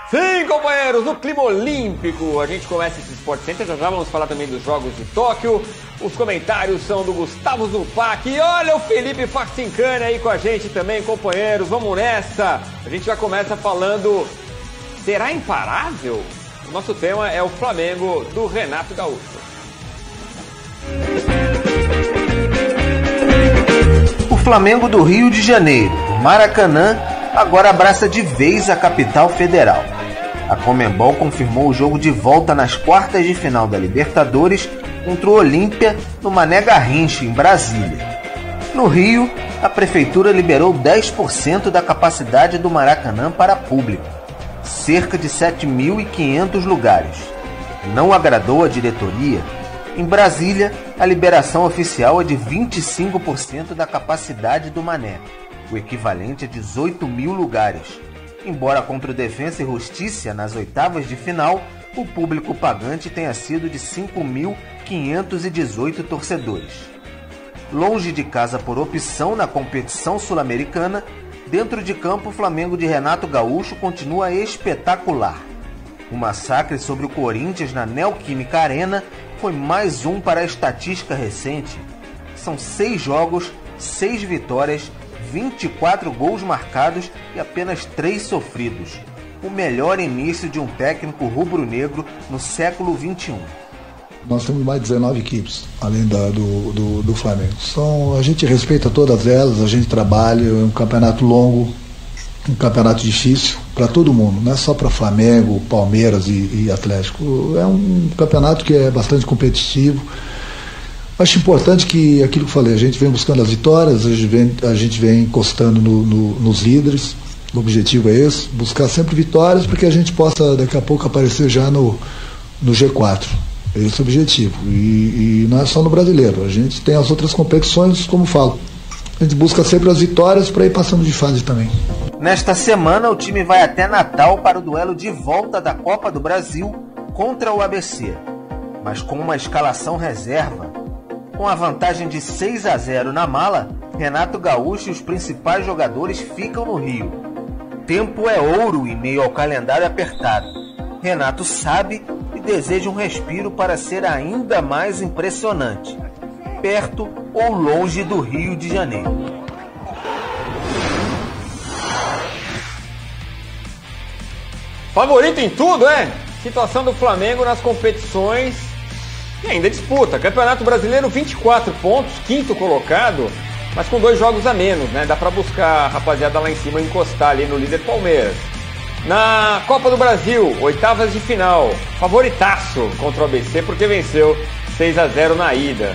Sim, companheiros, no clima olímpico, a gente começa esse Sport Center, já vamos falar também dos Jogos de Tóquio. Os comentários são do Gustavo Zupac e olha o Felipe Faxincani aí com a gente também, companheiros, vamos nessa. A gente já começa falando, será imparável? O nosso tema é o Flamengo do Renato Gaúcho. O Flamengo do Rio de Janeiro, Maracanã, agora abraça de vez a capital federal. A Conmebol confirmou o jogo de volta nas quartas de final da Libertadores contra o Olímpia no Mané Garrincha, em Brasília. No Rio, a prefeitura liberou 10% da capacidade do Maracanã para público, cerca de 7.500 lugares. Não agradou a diretoria? Em Brasília, a liberação oficial é de 25% da capacidade do Mané, o equivalente a 18.000 lugares. Embora contra o Defensa e Justiça nas oitavas de final, o público pagante tenha sido de 5.518 torcedores. Longe de casa por opção na competição sul-americana, dentro de campo o Flamengo de Renato Gaúcho continua espetacular. O massacre sobre o Corinthians na Neoquímica Arena foi mais um para a estatística recente. São 6 jogos, 6 vitórias, 24 gols marcados e apenas 3 sofridos. O melhor início de um técnico rubro-negro no século XXI. Nós temos mais de 19 equipes, além do Flamengo. A gente respeita todas elas, a gente trabalha, é um campeonato longo, um campeonato difícil para todo mundo, não é só para Flamengo, Palmeiras e Atlético. É um campeonato que é bastante competitivo. Acho importante que, aquilo que eu falei, a gente vem buscando as vitórias, a gente vem encostando nos líderes. O objetivo é esse, buscar sempre vitórias para que a gente possa daqui a pouco aparecer já no G4. Esse é o objetivo. E não é só no brasileiro, a gente tem as outras competições, como falo. A gente busca sempre as vitórias para ir passando de fase também. Nesta semana, o time vai até Natal para o duelo de volta da Copa do Brasil contra o ABC, mas com uma escalação reserva. Com a vantagem de 6-0 na mala, Renato Gaúcho e os principais jogadores ficam no Rio. Tempo é ouro em meio ao calendário apertado. Renato sabe e deseja um respiro para ser ainda mais impressionante, perto ou longe do Rio de Janeiro. Favorito em tudo, é? Situação do Flamengo nas competições e ainda disputa. Campeonato Brasileiro, 24 pontos, quinto colocado, mas com 2 jogos a menos, né? Dá pra buscar a rapaziada lá em cima encostar ali no líder Palmeiras. Na Copa do Brasil, oitavas de final, favoritaço contra o ABC porque venceu 6-0 na ida.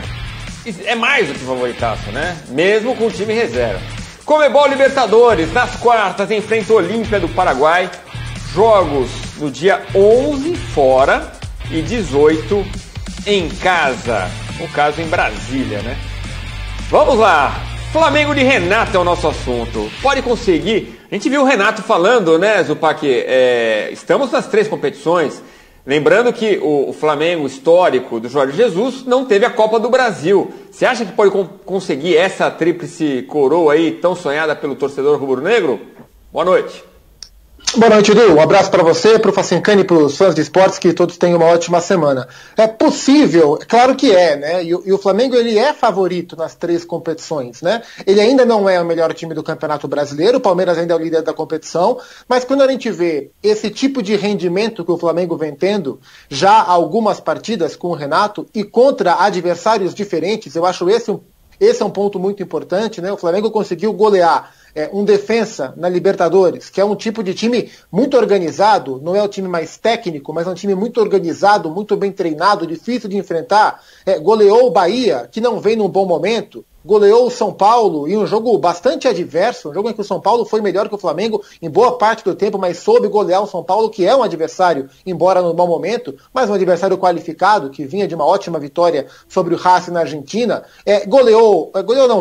É mais do que favoritaço, né? Mesmo com o time reserva. Conmebol Libertadores, nas quartas, enfrenta o Olímpia do Paraguai. Jogos no dia 11 fora e 18 em casa. No caso, em Brasília, né? Vamos lá. Flamengo de Renato é o nosso assunto. Pode conseguir. A gente viu o Renato falando, né, Zupac? Estamos nas 3 competições. Lembrando que o Flamengo histórico do Jorge Jesus não teve a Copa do Brasil. Você acha que pode conseguir essa tríplice coroa aí tão sonhada pelo torcedor rubro-negro? Boa noite. Boa noite, Edu. Um abraço para você, para o Facincani e para os fãs de esportes, que todos tenham uma ótima semana. É possível, claro que é, né? E o Flamengo, ele é favorito nas 3 competições, né? Ele ainda não é o melhor time do Campeonato Brasileiro, o Palmeiras ainda é o líder da competição, mas quando a gente vê esse tipo de rendimento que o Flamengo vem tendo, já há algumas partidas com o Renato e contra adversários diferentes, eu acho esse é um ponto muito importante, né? O Flamengo conseguiu golear um Defensa na Libertadores, que é um tipo de time muito organizado, não é o time mais técnico, mas é um time muito organizado, muito bem treinado, difícil de enfrentar. Goleou o Bahia, que não vem num bom momento. Goleou o São Paulo em um jogo bastante adverso, um jogo em que o São Paulo foi melhor que o Flamengo em boa parte do tempo, mas soube golear o São Paulo, que é um adversário, embora no bom momento, mas um adversário qualificado, que vinha de uma ótima vitória sobre o Racing na Argentina.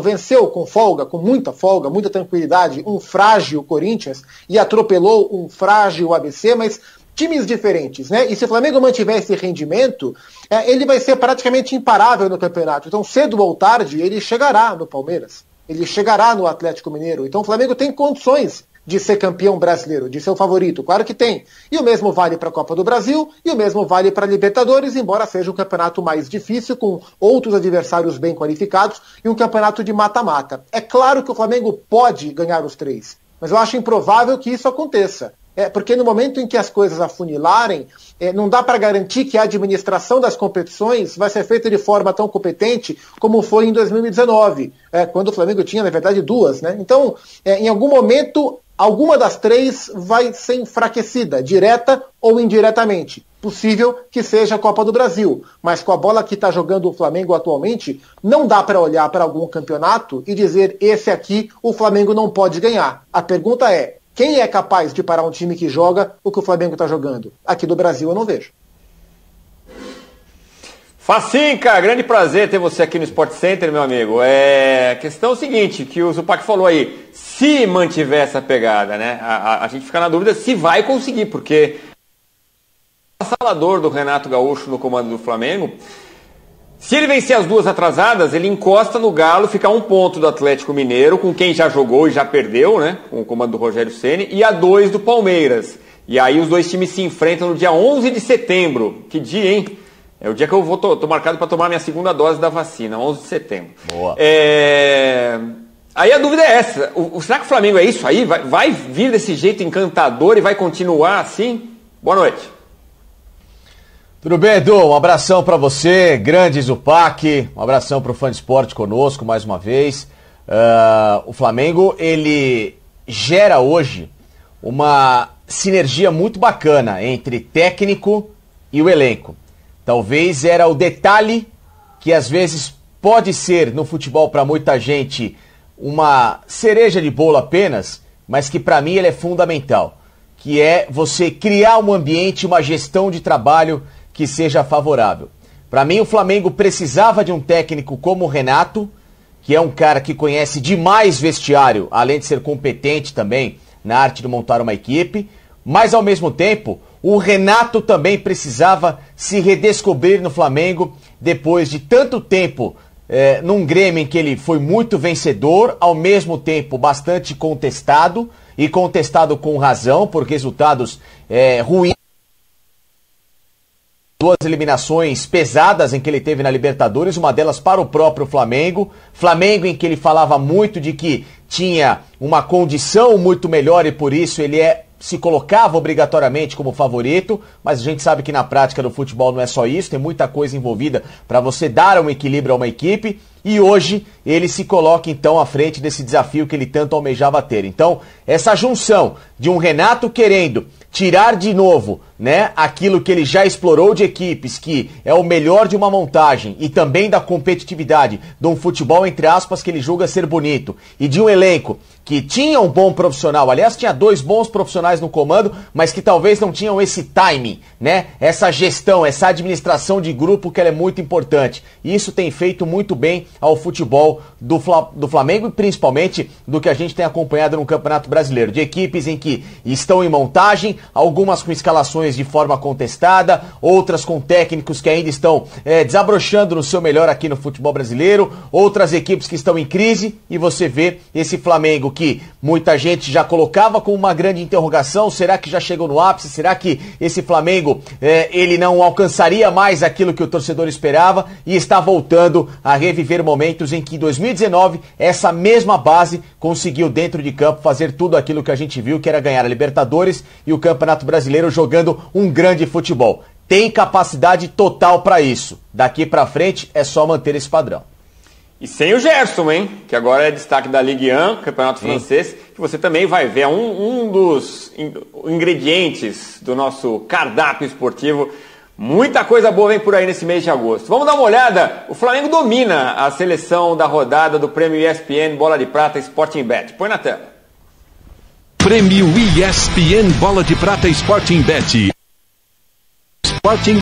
Venceu com folga, com muita folga, muita tranquilidade, um frágil Corinthians e atropelou um frágil ABC, mas times diferentes, né? E se o Flamengo mantiver esse rendimento, ele vai ser praticamente imparável no campeonato. Então, cedo ou tarde, ele chegará no Palmeiras. Ele chegará no Atlético Mineiro. Então, o Flamengo tem condições de ser campeão brasileiro, de ser o favorito? Claro que tem. E o mesmo vale para a Copa do Brasil e o mesmo vale para a Libertadores, embora seja um campeonato mais difícil, com outros adversários bem qualificados e um campeonato de mata-mata. É claro que o Flamengo pode ganhar os 3, mas eu acho improvável que isso aconteça. Porque no momento em que as coisas afunilarem, não dá para garantir que a administração das competições vai ser feita de forma tão competente como foi em 2019, quando o Flamengo tinha, na verdade, 2, né? Então, em algum momento, alguma das 3 vai ser enfraquecida, direta ou indiretamente. Possível que seja a Copa do Brasil, mas com a bola que está jogando o Flamengo atualmente, não dá para olhar para algum campeonato e dizer, esse aqui o Flamengo não pode ganhar. A pergunta é, quem é capaz de parar um time que joga o que o Flamengo está jogando? Aqui do Brasil eu não vejo. Facinca, grande prazer ter você aqui no Sport Center, meu amigo. A questão é o seguinte, que o Zupac falou aí, se mantiver essa pegada, né? A gente fica na dúvida se vai conseguir, porque o avassalador do Renato Gaúcho no comando do Flamengo, se ele vencer as 2 atrasadas, ele encosta no Galo, fica a 1 ponto do Atlético Mineiro, com quem já jogou e já perdeu, né? Com o comando do Rogério Ceni, e a 2 do Palmeiras. E aí os 2 times se enfrentam no dia 11 de setembro. Que dia, hein? É o dia que eu tô marcado para tomar minha 2ª dose da vacina, 11 de setembro. Boa. Aí a dúvida é essa, será que o Flamengo é isso aí? Vai vir desse jeito encantador e vai continuar assim? Boa noite. Tudo bem, Edu? Um abração para você, grande Zupac, um abração para o Fã de Esporte conosco mais uma vez. O Flamengo, ele gera hoje uma sinergia muito bacana entre técnico e o elenco. Talvez era o detalhe que às vezes pode ser no futebol para muita gente uma cereja de bolo apenas, mas que para mim ele é fundamental, que é você criar um ambiente, uma gestão de trabalho que seja favorável. Para mim, o Flamengo precisava de um técnico como o Renato, que é um cara que conhece demais vestiário, além de ser competente também na arte de montar uma equipe, mas ao mesmo tempo, o Renato também precisava se redescobrir no Flamengo depois de tanto tempo num Grêmio em que ele foi muito vencedor, ao mesmo tempo bastante contestado, e contestado com razão por resultados ruins. 2 eliminações pesadas em que ele teve na Libertadores, uma delas para o próprio Flamengo. Flamengo em que ele falava muito de que tinha uma condição muito melhor e por isso ele se colocava obrigatoriamente como favorito, mas a gente sabe que na prática do futebol não é só isso, tem muita coisa envolvida para você dar um equilíbrio a uma equipe, e hoje ele se coloca então à frente desse desafio que ele tanto almejava ter. Então, essa junção de um Renato querendo tirar de novo, né, aquilo que ele já explorou de equipes, que é o melhor de uma montagem e também da competitividade de um futebol, entre aspas, que ele julga ser bonito, e de um elenco que tinha um bom profissional, aliás, tinha 2 bons profissionais no comando, mas que talvez não tinham esse timing, né, essa gestão, essa administração de grupo que ela é muito importante. E isso tem feito muito bem ao futebol do Flamengo e principalmente do que a gente tem acompanhado no Campeonato Brasileiro, de equipes em que estão em montagem, algumas com escalações de forma contestada, outras com técnicos que ainda estão desabrochando no seu melhor aqui no futebol brasileiro, outras equipes que estão em crise, e você vê esse Flamengo que muita gente já colocava como uma grande interrogação, será que já chegou no ápice, será que esse Flamengo ele não alcançaria mais aquilo que o torcedor esperava, e está voltando a reviver momentos em que em 2019 essa mesma base conseguiu dentro de campo fazer tudo aquilo que a gente viu, que era ganhar a Libertadores e o Campeonato Brasileiro jogando um grande futebol. Tem capacidade total para isso. Daqui para frente é só manter esse padrão. E sem o Gerson, hein? Que agora é destaque da Ligue 1, Campeonato Francês, que você também vai ver um dos ingredientes do nosso cardápio esportivo. Muita coisa boa vem por aí nesse mês de agosto. Vamos dar uma olhada? O Flamengo domina a seleção da rodada do Prêmio ESPN Bola de Prata Sporting Bet. Põe na tela. Prêmio ESPN Bola de Prata Sporting Bet. Sporting